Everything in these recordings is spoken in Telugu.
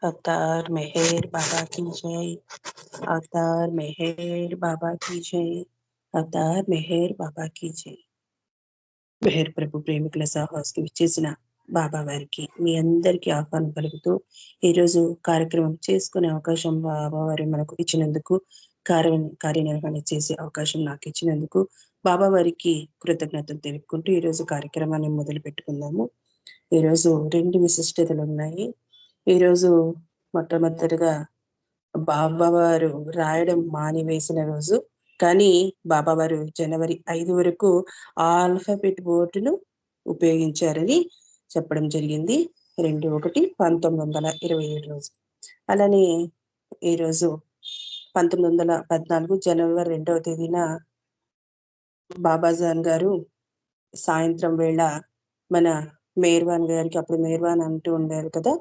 अवतार मेहर बाबा की जय। अवतार मेहर बाबा की जय। अवतार मेहर बाबा की जय। మెహర్ ప్రభు ప్రేమికుల సాహస్కి విచ్చేసిన బాబా వారికి మీ అందరికీ ఆహ్వానం పలుకుతూ ఈరోజు కార్యక్రమం చేసుకునే అవకాశం బాబా వారు మనకు ఇచ్చినందుకు, కార్యనిర్వహణ చేసే అవకాశం నాకు ఇచ్చినందుకు బాబా వారికి కృతజ్ఞతలు తెలుపుకుంటూ ఈరోజు కార్యక్రమాన్ని మొదలు పెట్టుకుందాము. ఈరోజు 2 విశిష్టతలు ఉన్నాయి. ఈరోజు మొట్టమొదటిగా బాబావారు రాయడం మానివేసిన రోజు. కానీ బాబావారు జనవరి 5 వరకు ఆల్ఫాబెట్ బోర్డును ఉపయోగించారని చెప్పడం జరిగింది. 2/1/1927 రోజు. అలానే ఈరోజు 1914 జనవరి 2వ తేదీన బాబాజాన్ గారు సాయంత్రం వేళ మన మేర్వాన్ గారికి, అప్పుడు మేర్వాన్ అంటూ ఉండారు కదా,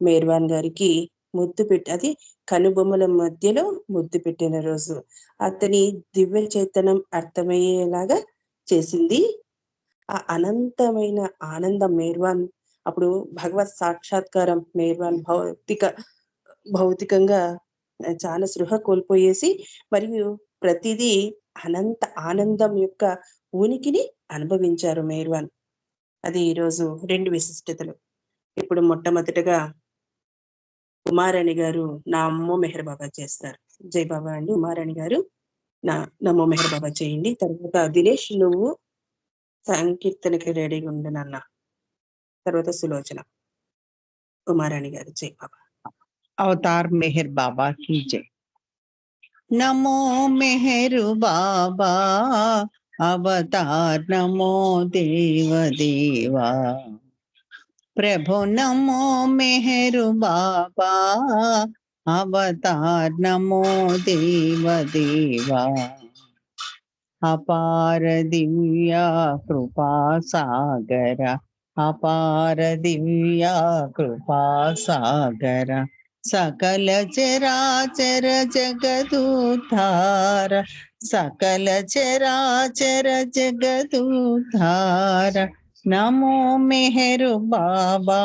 మేర్వాన్ గారికి ముద్దు పెట్టి, అది కనుబొమ్మల మధ్యలో ముద్దు పెట్టిన రోజు. అతని దివ్య చైతన్యం అర్థమయ్యేలాగా చేసింది ఆ అనంతమైన ఆనందం. మేర్వాన్ అప్పుడు భగవత్ సాక్షాత్కారం. మేర్వాన్ భౌతికంగా చాలా సృహ కోల్పోయేసి మరియు ప్రతిదీ అనంత ఆనందం యొక్క ఉనికిని అనుభవించారు మేర్వాన్. అది ఈరోజు 2 విశిష్టతలు. ఇప్పుడు మొట్టమొదటిగా ఉమారాణి గారు నమో మెహర్ బాబా చేస్తారు. జై బాబా అండి. ఉమారాణి గారు నమో మెహర్ బాబా చేయండి. తర్వాత దినేష్ నువ్వు సంకీర్తనకి రెడీగా ఉండు నాన్న. తర్వాత సులోచన. ఉమారాణి గారు జై బాబా. अवतार मेहर बाबा की जय। नमो मेहर बाबा अवतार, नमो देव देवा प्रभु, नमो मेहर बाबा अवतार, नमो देव देवा अपार दिव्या कृपा सागर, अपार दिव्या कृपा सागर सकल चराचर जगदुद्धार, सकल चराचर जगदुद्धार नमो मेहर बाबा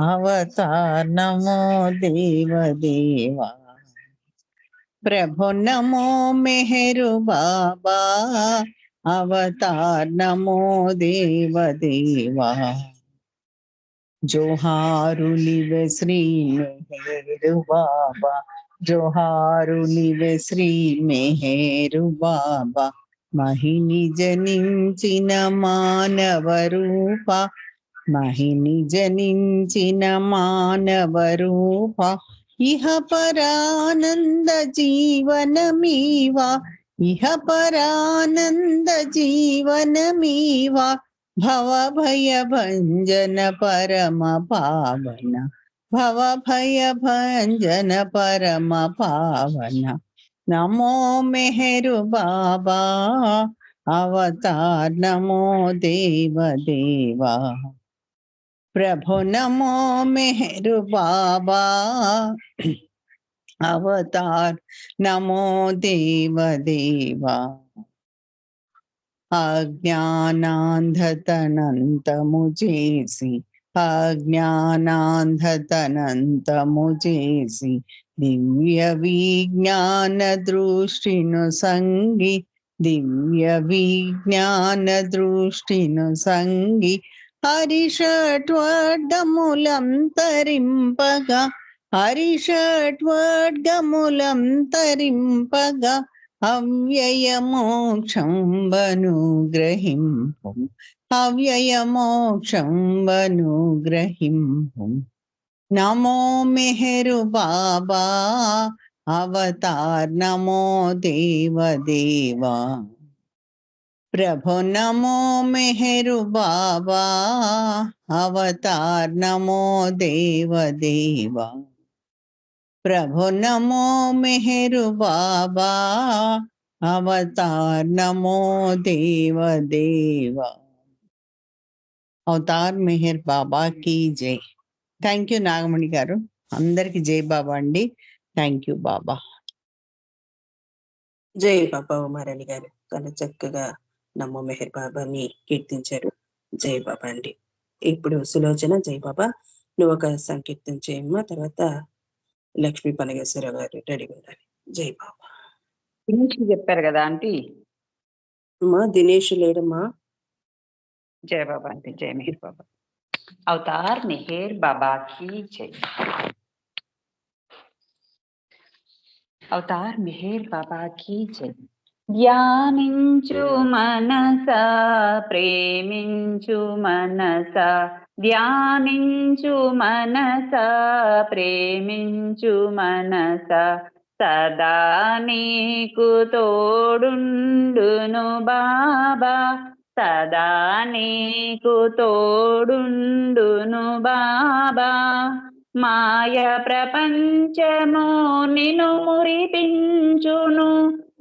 अवतार, नमो देव देवा प्रभु, नमो मेहर बाबा अवतार, नमो देव देवा जोहारु निव श्री मेहर बाबा, जोहारु निव श्री मेहर बाबा महिनि जनिंचिन मानव रूपा, महिनि जनिंचिन मानव रूपा इह परानंद जीवन मीवा, इह परानंद जीवन मीवा भव भय भंजन परम पावन, भव भय भंजन परम पावन नमो मेहर बाबा अवतार, नमो देव देवा प्रभु, नमो मेहर बाबा अवतार, नमो देव देवा अज्ञानांधतनंतमुजेसी, अज्ञानांधतनंतमुजेसी दिव्य विज्ञान दृष्टिनु संगी, दिव्य विज्ञान दृष्टिनु संगी हरिषट्वर्गमूलं तरिंपगा, हरिषट्वर्गमूलं तरिंपगा अव्ययमोक्षं वनुग्रहिंपुं, अव्ययमोक्षं वनुग्रहिंपुं नमो मेहर बाबा अवतार, नमो देव देवा प्रभु, नमो मेहर बाबा अवतार, नमो देव देवा प्रभु, नमो मेहर बाबा अवतार, नमो देव देवा अवतार मेहर बाबा की जय. థ్యాంక్ యూ నాగమణి గారు. అందరికి జై బాబా అండి. థ్యాంక్ యూ బాబా. జై బాబా. ఉమారాణి గారు చాలా చక్కగా నమో మెహర్ బాబాని కీర్తించారు. జై బాబా అండి. ఇప్పుడు సులోచన. జై బాబా. నువ్వు ఒక సంకీర్తన చేయమ్మా, తర్వాత లక్ష్మీ పనగేశ్వరరావు గారు రెడీగా ఉండాలి. జై బాబా. దినేష్ చెప్పారు కదా ఆంటీ. అమ్మా దినేష్ లేడమ్మా. జై బాబా ఆంటీ. జై మెహర్ బాబా. అవతార్ మెహర్ బాబాకి జై. అవతార్ మెహర్ బాబాకి జై. ధ్యానించు మనస ప్రేమించు మనస, ధ్యానించు మనస ప్రేమించు మనస, సదా నీకు తోడుండును బాబా, సదా నీకు తోడుండును బాబా. మాయ ప్రపంచము నిన్ను మురిపించును,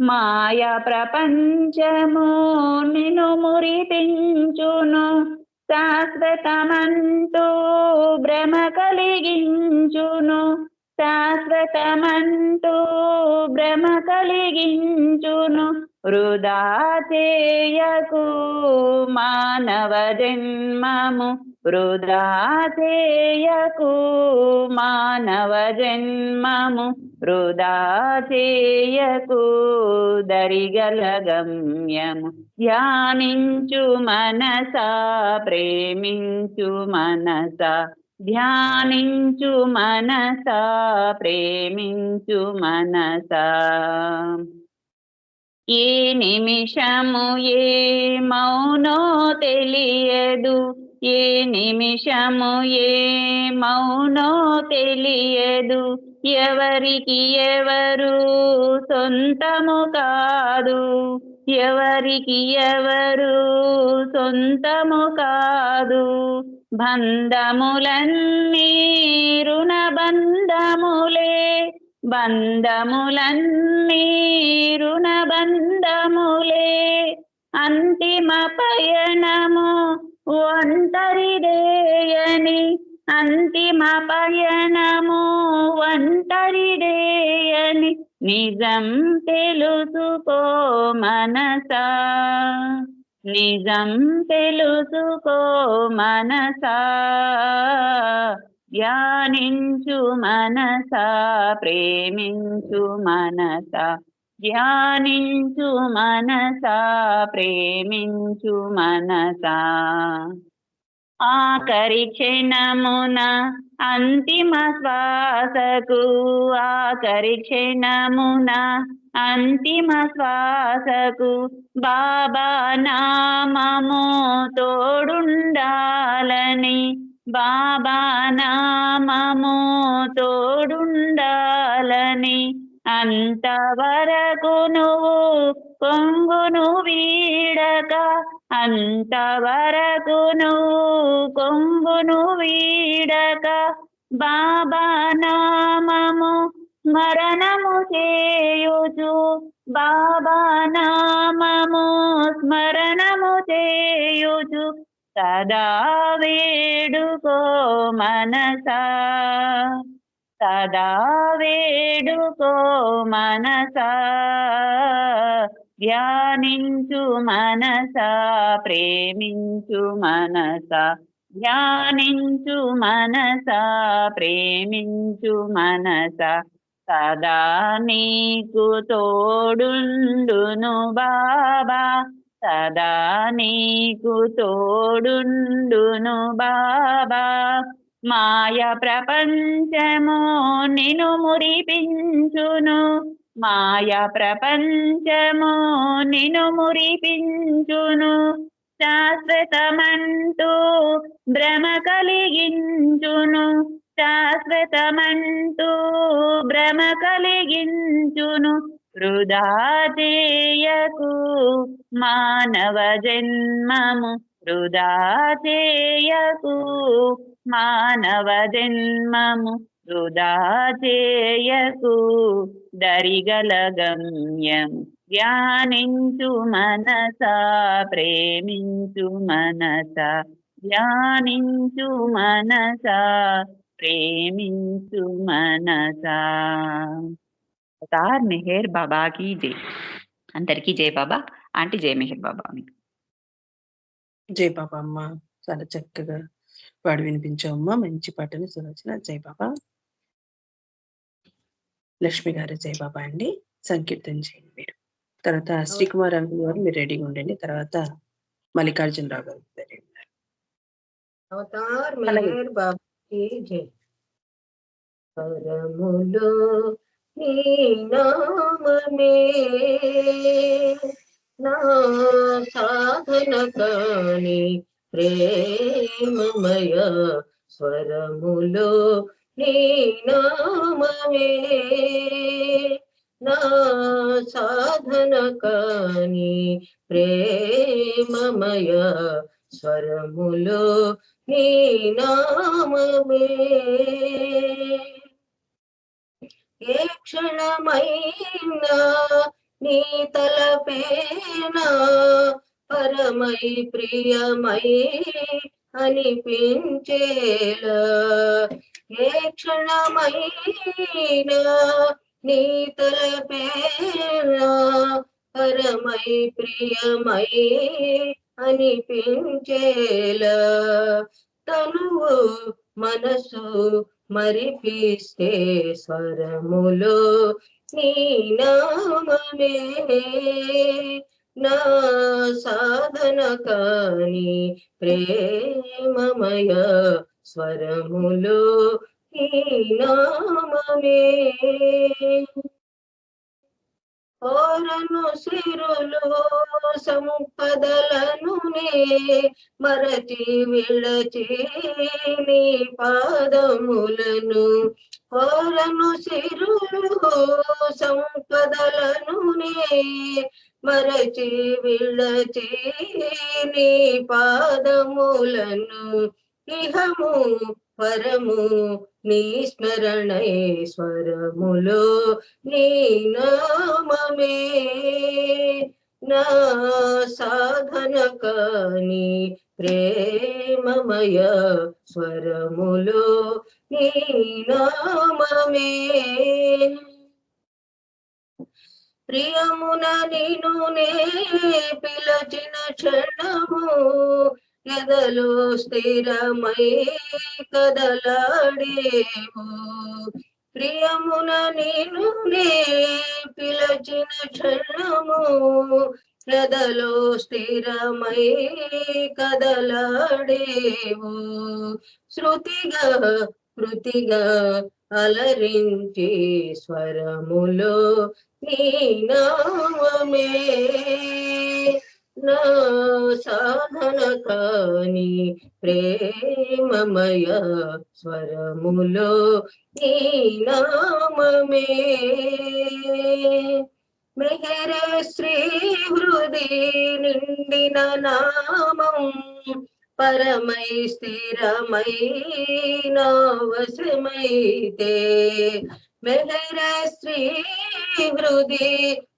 మాయ ప్రపంచము నిన్ను మురిపించును, శాశ్వతమంటూ భ్రమ కలిగించును, శాశ్వతమంటూ భ్రమ కలిగించును. వృధా చేయకు మానవ జన్మము, వృధా చేయకు మానవ జన్మము, వృధా చేయకు దరిగల గమ్యము. ధ్యానించు మనస ప్రేమించు మనస, ధ్యానించు మనస ప్రేమించు మనస. ఏ నిమిషము ఏ మౌనో తెలియదు, ఏ నిమిషము ఏ మౌనో తెలియదు, ఎవరికి ఎవరు సొంతము కాదు, ఎవరికి ఎవరు సొంతము కాదు. బంధములన్నీ రుణ బంధములే, బంధములన్నీ రుణ బంధములే, అంతిమ పయనము ఒంటరిదేయని, అంతిమ పయనము ఒంటరిదేయని, నిజం తెలుసుకో మనసా, నిజం తెలుసుకో మనసా. ధ్యానించు మనస ప్రేమించు మనస, ధ్యానించు మనస ప్రేమించు మనస. ఆఖరి క్షణమున అంతిమ శ్వాసకు, ఆఖరి క్షణమున అంతిమ శ్వాసకు, బాబా నామము తోడుండాలని, బాబా నామము తోడుండాలని, అంతవరకు నువ్వు కొంగును వీడక, అంతవరకు నువ్వు కొంగును వీడక, బాబా నామము స్మరణము చేయుచు, బాబా నామము స్మరణము చేయుచు, సదా వేడుకో మనసా, సదా వేడుకో మనసా. ధ్యానించు మనస ప్రేమించు మనస, ధ్యానించు మనస ప్రేమించు మనస, సదా నీకు తోడుండును బాబా, సదా నీకు తోడుండును బాబా. మాయ ప్రపంచము నిన్ను మురిపించును, మాయ ప్రపంచము నిన్ను మురిపించును, శాశ్వతమంటూ భ్రమ కలిగించును, శాశ్వతమంటూ భ్రమ కలిగించును. వృధా చేయకు మానవ జన్మము, వృధా చేయకు మానవ జన్మము, వృధా చేయకు దరిగల గమ్యము. ధ్యానించు మనస ప్రేమించు మనస, ధ్యానించు మనస ప్రేమించు మనస. అవతార్ మెహర్ బాబాకి జై. అందరికీ జై బాబా. ఆంటీ జై మెహర్ బాబా. జై బాబా అమ్మ. చాలా చక్కగా పాడి వినిపించామమ్మా. మంచి పాటని సులోచన. జై బాబా. లక్ష్మి గారు జై బాబా అండి. సంకీర్తన చేయండి మీరు. తర్వాత శ్రీకుమార్ అంకుల్ గారు మీరు రెడీగా ఉండండి. తర్వాత మల్లికార్జునరావు గారు రెడీ ఉన్నారు. అవతార్ మెహర్ బాబా की जय। పరములో నీ నామమే నా సాధన కాని ప్రేమమయ స్వరములో నీ నామమే నా సాధన కాని ప్రేమమయ స్వరములో నీ నామమే ఏ క్షణమైనా నీ తలపేనా పరమై ప్రియమై అనిపించేలా ఏ క్షణమైనా నీ తలపేనా పరమై ప్రియమై అనిపించేలా తనువు మనసు మరిపిస్తే స్వరములో నీ నామమే నా సాధన కాని ప్రేమమయ స్వరములో నీ నామమే ఓరను సిరులు సంపదలను మరచి విడచి నీ పాదములను ఓరను సిరులు సంపదలను మరచి విడచి నీ పాదములను ఇహము పరము నీ స్మరణై స్వరములో నీ నామమే నా సాధన కాని ప్రేమమయ స్వరములో నీ నామమే ప్రియమున నిను నే పిలచిన క్షణము ఎదలో స్థిరమై కదలాడేవు ప్రియమున నిను నే పిలచిన క్షణము ఎదలో స్థిరమై కదలాడేవు శృతిగా కృతిగా అలరించి స్వరములో నీ నామమే నా సాధన కాని ప్రేమమయ స్వరములో నీ నామమే మెహరే శ్రీ హృది నిండిన నామం పరమై స్థిరమై నా వశమైతే మెహర శ్రీ హృది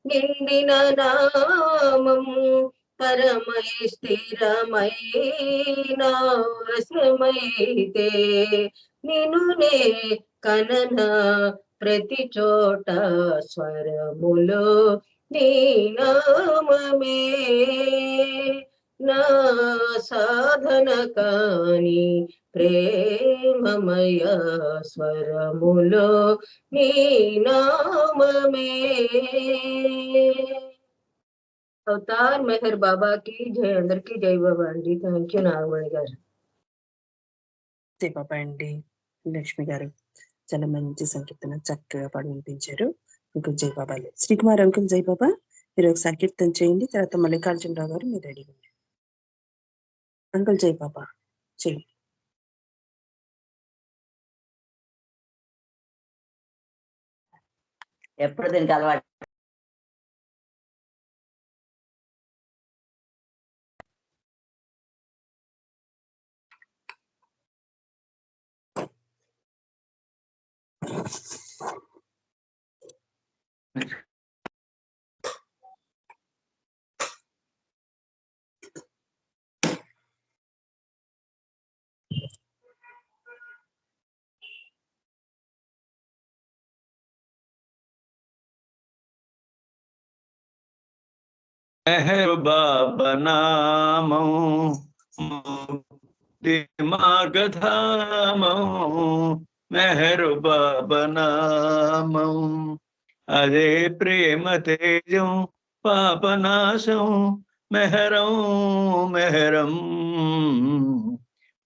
నిండిన నామం పరమై స్థిరమై నా వశమైతే నిన్నునే కనన ప్రతి చోట స్వరములో నీ నామమే నా సాధన కాని ప్రేమమయ స్వరములో నీ నామమే అవతార్ మెహర్ బాబాకి జై అందరికి జై బాబా అండి థ్యాంక్ యూ నాగమణి గారు జై బాబా అండి లక్ష్మి గారు చాలా మంచి సంకీర్తన చక్కగా పాడి వినిపించారు మీకు జై బాబా శ్రీకుమార్ అంకుల్ జై బాబా మీరు ఒక సంకీర్తన చేయండి తర్వాత మల్లికార్జునరావు గారు మీరు రెడీ అంకుల్ జై బాబా చేయండి ఎప్పుడు దీనికి అలవాటు మెహర్ బాబా నామం ముక్తి మార్గధామం మెహరు బాబా నామం. అదే ప్రేమ తేజం పాపనాశం మెహరం మెహరం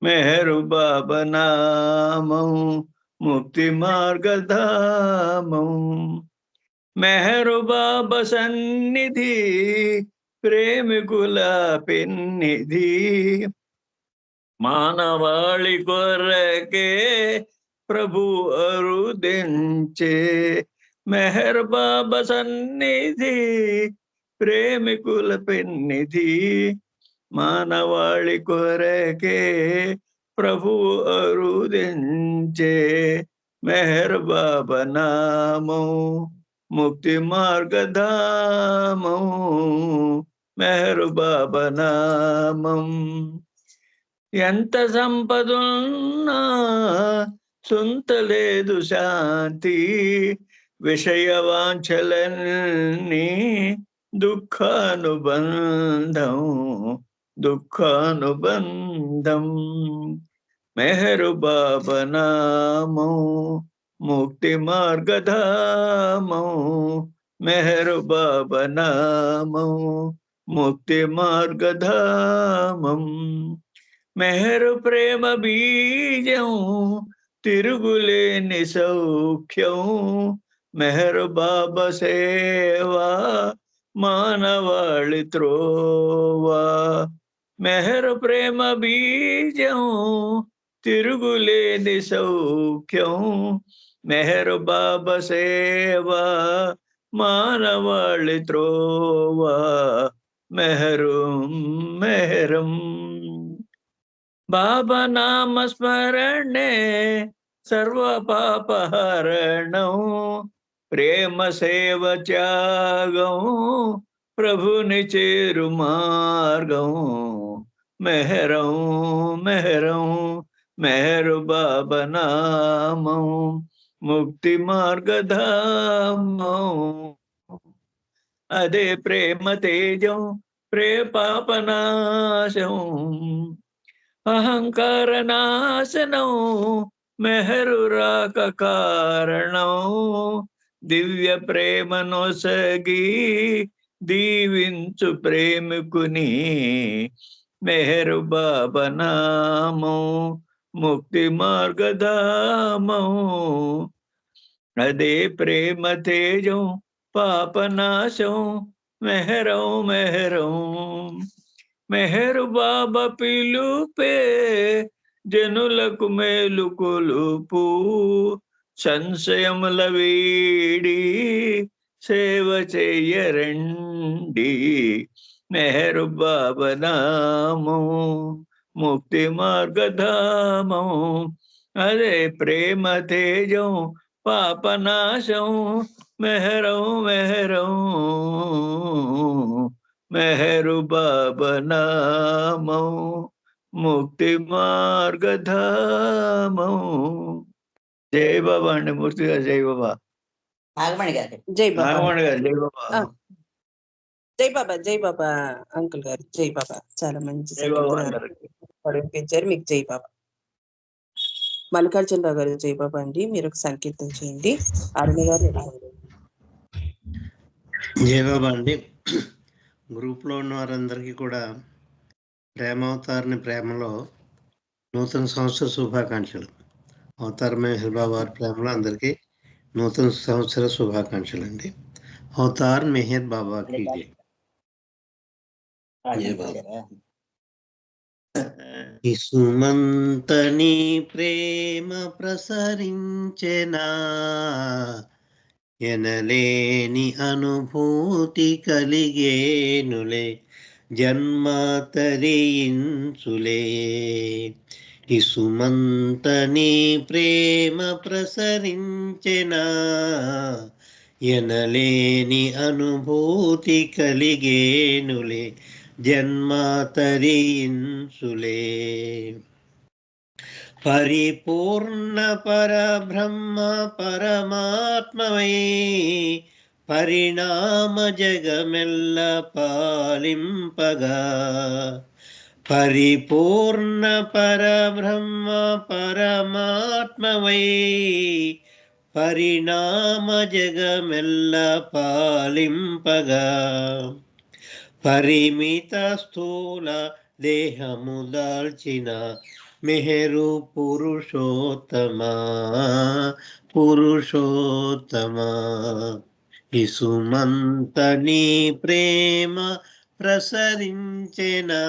మెహరు బాబా నామం ముక్తి మార్గధామం. మెహరు బాబా సన్నిధి ప్రేమికుల పెన్నిధి మానవాళి కొరకే ప్రభు అరుదించే. మెహర్ బాబా సన్నిధి ప్రేమికుల పెన్నిధి మానవాళి కొరకే ప్రభు అరుదించే. మెహర్ బాబా నామం ముక్తి మార్గధామం మెహర్ బాబా నామం. ఎంత సంపదున్నా సొంతలేదు శాంతి విషయవాంఛలన్నీ దుఃఖానుబంధం దుఃఖానుబంధం. మెహరు బాబా నామం ముక్తి మార్గధామం మెహరు బాబా నామం ముక్తి మార్గధామం. మెహరు ప్రేమ బీజం తిరుగులేని సౌఖ్యం మెహరు బాబా సేవా మానవాళి త్రోవా. మెహరు ప్రేమ బీజం తిరుగులేని సౌఖ్యం మెహరు బాబా సేవా మానవాళి త్రోవా. మెహరం మెహరం బాబా నామ స్మరణే సర్వ పాపహరణం ప్రేమ సేవ త్యాగం ప్రభుని చేరు మార్గం. మెహరం మెహరం మెహరు బాబా నామం ముక్తి మార్గధామం. అదే ప్రేమ తేజం పాపనాశం అహంకార నాశనం మెహరు రాక కారణం. దివ్య ప్రేమనొసగి దీవించు ప్రేమికుని మెహరు బాబా నామం ముక్తి మార్గధామం. అదే ప్రేమ తేజం పాపనాశం మెహరం మెహరం. మెహరు బాబా పిలుపే జనులకు మేలు కొలుపు సంశయముల వీడి సేవ చెయ్యరండి. మెహరు బాబా నామం ముక్తి మార్గధామం. అదే ప్రేమ తేజం పాపనాశం మెహరం మెహరం మెహరు బాబా నామం ముక్తి మార్గధామం. జై బాబా అండి. మూర్తి గారు జై బాబా. నాగమణి గారు జై బాబా. నాగమణి గారు జై బాబా. జై బాబా. జై బాబా అంకుల్ గారు. జై బాబా. చాలా మంచి జై బాబా అందరికి. పడిపించారు. మీకు జై బాబా. మల్లికార్జునరావు గారు జై బాబా అండి. మీరు ఒక సంకీర్తన చేయండి. అరుణ గారు జై బాబా అండి. గ్రూప్లో ఉన్న వారందరికీ కూడా ప్రేమావతారిని ప్రేమలో నూతన సంవత్సర శుభాకాంక్షలు. అవతార మెహర్ బాబా వారి ప్రేమలో అందరికీ నూతన సంవత్సర శుభాకాంక్షలు అండి. అవతార్ మెహర్ బాబాకి జై. జై బాబా. ఈ సుమంతని ప్రేమ ప్రసరించెనా ఎనలేని అనుభూతి కలిగేనులే జన్మ తరించులే. ఈ సుమంతని ప్రేమ ప్రసరించెనా ఎనలేని అనుభూతి కలిగేనులే జన్మ తరించులే. పరిపూర్ణ పరబ్రహ్మ పరమాత్మవై పరిణామ జగమెల్ల పాలింపగా పరిపూర్ణ పరబ్రహ్మ పరమాత్మవై పరిణామ జగమెల్ల పాలింపగా పరిమిత స్థూల దేహము దాల్చిన మెహరు పురుషోత్తమా పురుషోత్తమా ఇసుమంత నీ ప్రేమ ప్రసరించెనా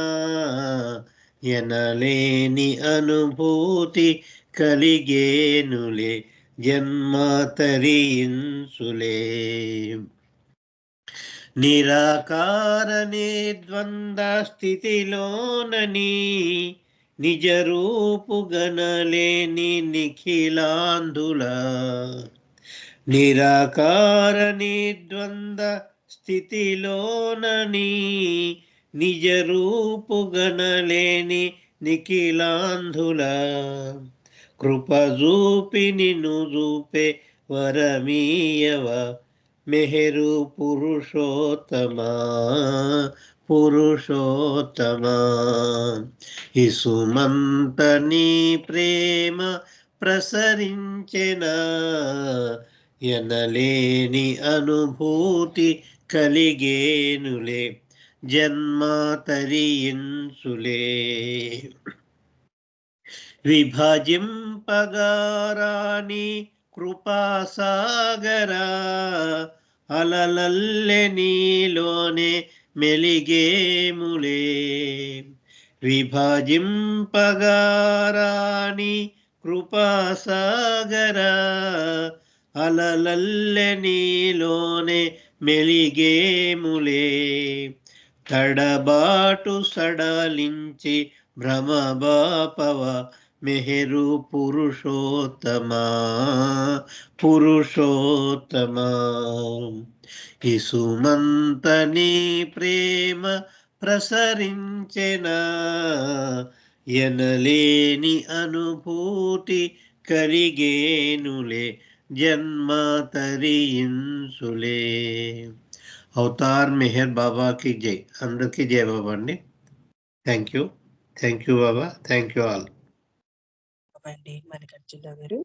ఎనలేని అనుభూతి కలిగేనులే జన్మ తరించులే నిరాకార నిర్ద్వంద్వ స్థితిలోనని నిజ రూపు గణలేని నిఖిలాంధుల నిరాకార నిర్ద్వంద్వ స్థితిలోనని నిజ రూపు గణలేని నిఖిలాంధుల కృప చూపి నిన్ను చూపే వరమీయవ మెహరు పురుషోత్తమా పురుషోత్తమా ఇసుమంత నీ ప్రేమ ప్రసరించెనా ఎనలేని అనుభూతి కలిగేనులే జన్మ తరించులే విభజింపగారాని కృపాసాగరా అలలల్లె నీలోనే మెలిగేములే విభజింపగారాని కృపాసాగరా అలలల్లె నీలోనే మెలిగేములే తడబాటు సడలించి భ్రమబాపవ మెహరు పురుషోత్తమా పురుషోత్తమా ఇసుమంత నీ ప్రేమ ప్రసరించెనా ఎనలేని అనుభూతి కలిగేనులే జన్మ తరించులే అవతార్ మెహర్ బాబాకి జై. అందరికీ జై బాబా అండి. Thank you Baba. Thank you all. అండి మల్లికార్జున గారు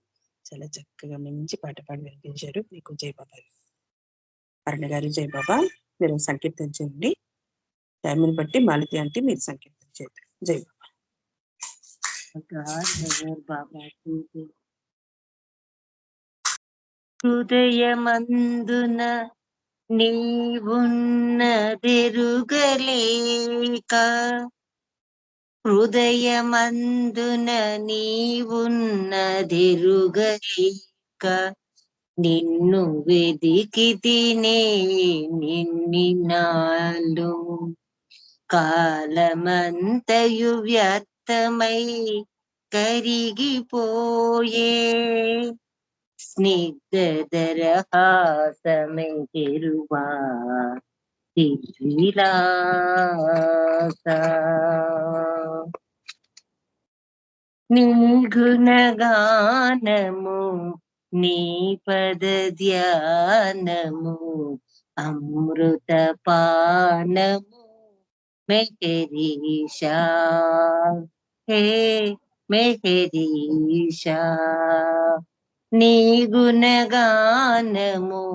చాలా చక్కగా మంచి పాట పాడి వినిపించారు. మీకు జై బాబా. అరుణ గారు జై బాబా. మీరు సంకీర్తన చేయండి. టైంని బట్టి మాలతి అంటే మీరు సంకీర్తన చేయండి. జై బాబా. హృదయమందున నీవున్నదెరుగలేక హృదయమందున నీవున్నదెరుగలేక నిన్ను వెదికి తినే నిన్నాళ్ళు కాలమంతయు వ్యర్థమై కరిగిపోయే స్నిగ్ధదరహాసమెరువా విలాస నీ గుణగానము నీ పద ధ్యానము అమృత పానము మెహరీషా హే మెహరీషా నీ గుణగానము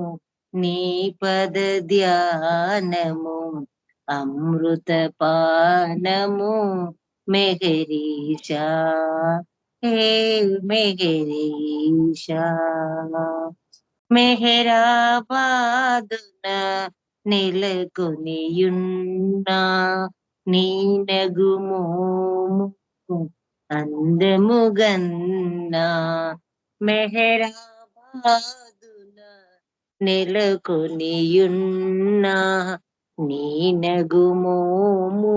నీ పద ధ్యానము అమృత పానము మెహరీషా హే మెహరీషా మెహరాబాదున నెలకొనియున్నా నీ నగుమోము అందముగన్నా మెహరాబాదున నెలకొనియున్నా నీ నగుమోము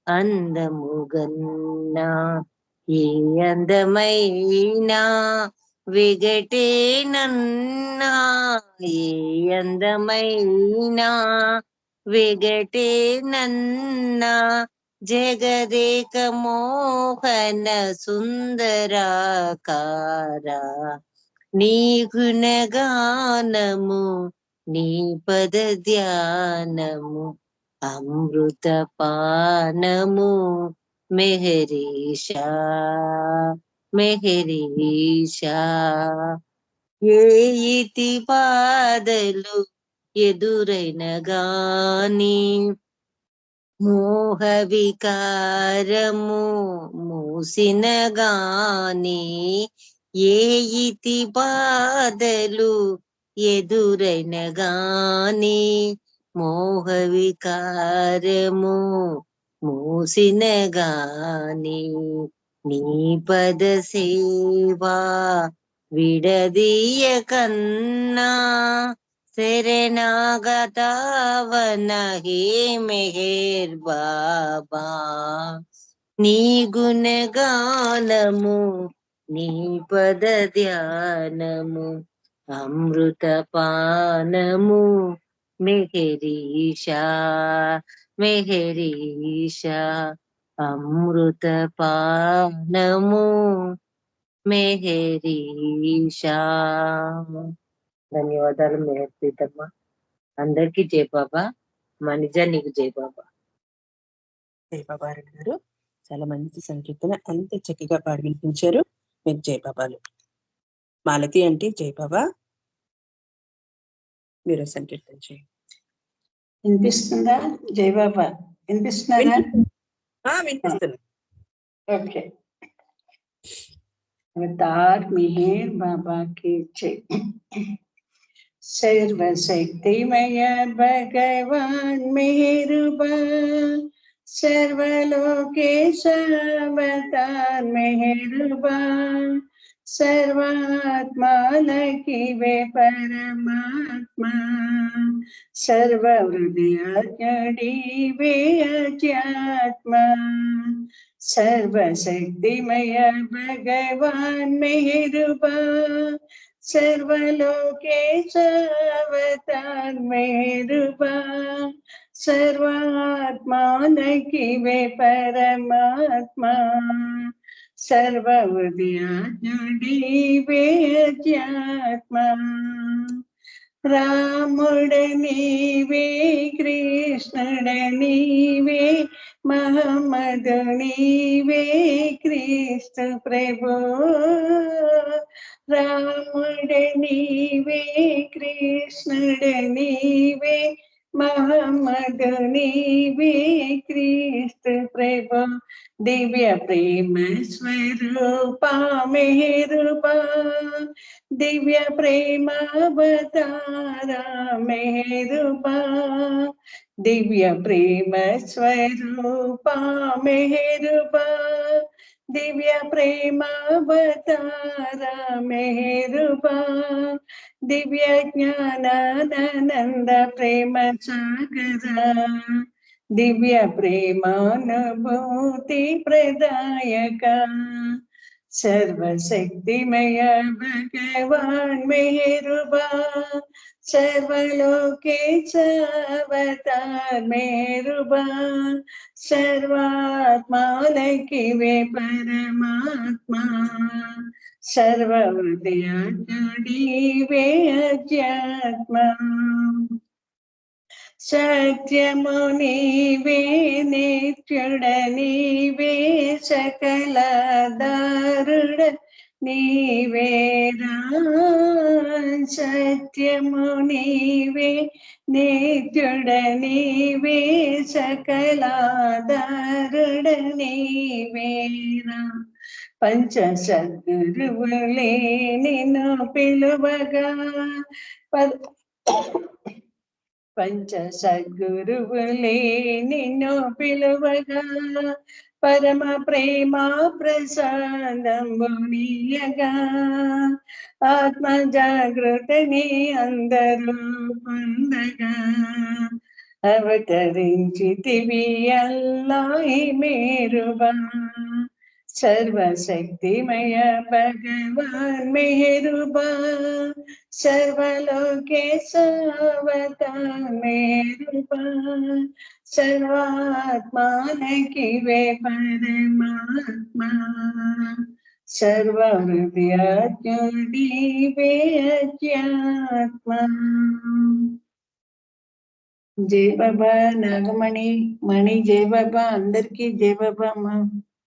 అందముగన్నా ఏ అందమైనా విగటేనన్నా ఏ అందమైనా విగటేనన్నా జగదేక మోహన సుందరాకార నీ గుణగానము నీ పద ధ్యానము అమృత పానము మెహరీషా మెహరీషా. ఏ ఇతి బాధలు ఎదురైన గాని మోహ వికారము మూసిన గాని, ఏ ఇతి బాధలు ఎదురైన గాని మోహ వికారము మూసిన గాని, నీ పద సేవా విడదీయ కన్నా శరణాగతావన హే మెహర్ బాబా. నీ గుణగానము నీ పద ధ్యానము అమృత పానము మెహరీషా మెహరీషా. అమృత పానము మెహరీషా. ధన్యవాదాలు మెహర్ ప్రీతమ్మ. అందరికీ జై బాబా. మనిజ నీకు జై బాబా. జై బాబా గారు చాలా మంచి సంకీర్తన, అంత చక్కగా పాడి వినిపించారు. మీరు జై బాబాలు. మాలతి అంటే జై బాబా, మీరు సంకీర్తన చేయండి. వినిపిస్తుందా జై బాబా? వినిపిస్తున్నానా? వినిపిస్తుంది. ఓకే. అవతార్ మెహర్ బాబా की जय. सर्वशक्तिमय भगवान मेहरबान, सर्वलोकेश अवतार मेहरबान, सर्वात्मा लखिवे परमात्मा, सर्वहृदयडिवे अध्यात्मा. सर्वशक्तिमय भगवान मेहरबान, सर्वलोकेश अवतार मेहरबान, सर्वात्मा लखिवे परमात्मा, सर्वहृदयडिवे अध्यात्मा. రాముడనీవే కృష్ణుడనీవే మహమ్మదునీవే క్రీస్తు ప్రభు. రాముడనీవే కృష్ణుడనీవే మహమ్మదునీవే క్రీస్తు ప్రభు. దివ్య ప్రేమ స్వరూపా మెహరుబా, दिव्य प्रेम अवतारा मेहरुबा, दिव्य प्रेम स्वरूपा मेहरुबा, दिव्य प्रेम अवतारा मेहरुबा, दिव्य ज्ञानानंद प्रेम सागरा, दिव्य प्रेमानुभूति प्रदायका. सर्वशक्तिमय भगवान मेहरबान, सर्वलोकेश अवतार मेहरबान, सर्वात्मा लखिवे परमात्मा, सर्वहृदयडिवे अध्यात्मा. सत्यमु नीवे नित्युड नीवे सकल दारुड नीवेरा. सत्यमु नीवे नित्युड नीवे सकल दारुड नीवेरा. पंच सद्गुरुवुले निन्नु पिलुवगा, पंच सद्गुरुवुले निन्नु पिलुवगा, परम प्रेम प्रसादमुनियगा. आत्म जागृतनि अंदरू పొందగా, అవతరించితివి అల్లాహ్ మేరుబా. सर्वशक्तिमय भगवान मेहरबान, सर्वलोकेश अवतार मेहरबान, सर्वात्मा लखिवे परमात्मा, सर्वहृदयडिवे अध्यात्मा. జై బాబా. నాగమణి మణి జై బాబా. అందరికీ జై బాబా అమ్మా.